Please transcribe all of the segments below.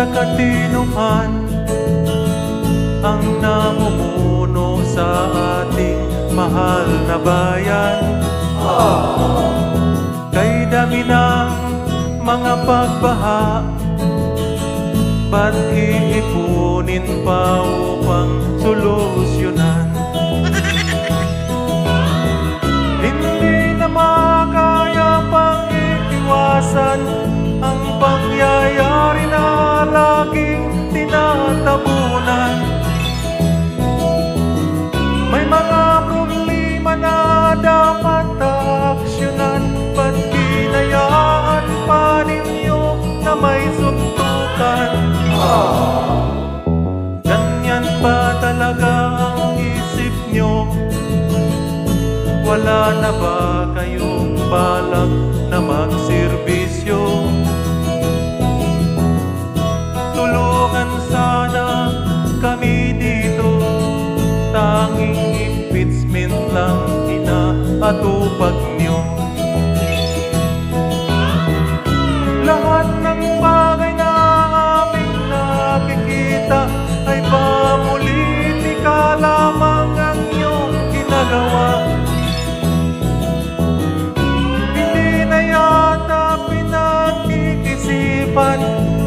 sa katinuan ang namumuno sa ating mahal na bayan. Kay dami ng mga pagbaha, ba't iipunin pa upang solusyonan? Hindi na makaya pang iiwasan ang pangyayari na laging tinatabunan. May mga problema na dapat aksyonan, ba't hinayaan pa ninyo na may suntukan? Ganyan ba talaga ang isip nyo? Wala na ba kayong balak na magserbisyo? Tulungan sana kami dito, tanging impeachment lang inaatupag nyo. Lahat ng bagay na aming nakikita ay pamulitika lamang ang iyong ginagawa. Hindi na yata pinag-iisipan,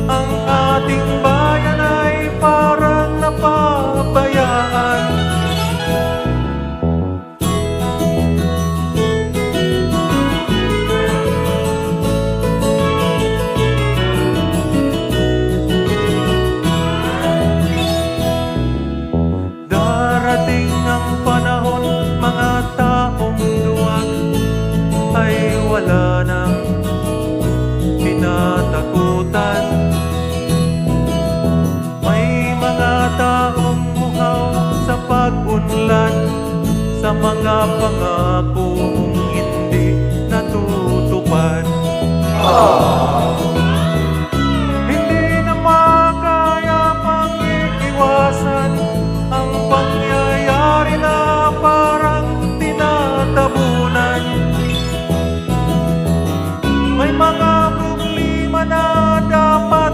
ang ating bayan ay parang napabayaan. Darating ang panahon, mga taong duwag ay wala nang tinatakutan. May mga taong uhaw sa pag-unlad sa mga pangakong hindi natutupad. Hindi na makaya pang iiwasan ang pangyayari na parang tinatabunan. May mga problema na dapat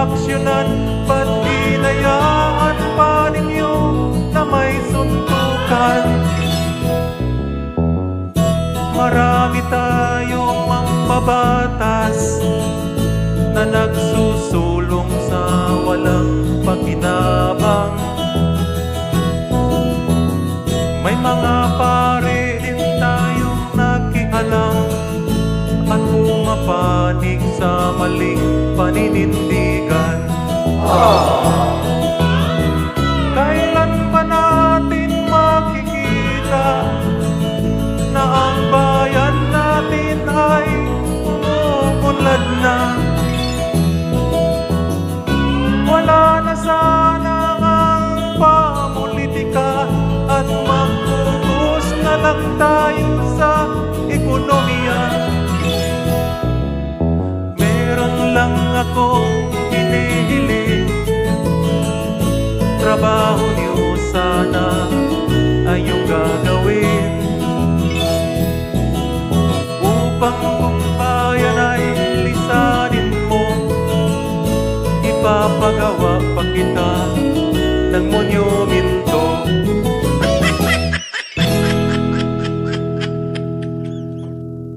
aksyonan, ba't hinayaan pa ninyo na may suntukan? Marami tayong mambabatas na nagsusulong sa walang pakinabang. May mga pare din tayong nakialam at pumapanig sa maling paninindigan. Kailan ba natin makikita na ang bayan natin ay umuunlad na? Wala na sana ang pamulitika at mag-focus na lang tayo sa ekonomiya. Meron lang akong hinihiling, trabaho niyo sana ay yung gagawin upang kung bayan ay lisanin mo, ipapagawa pa kita ng monumento.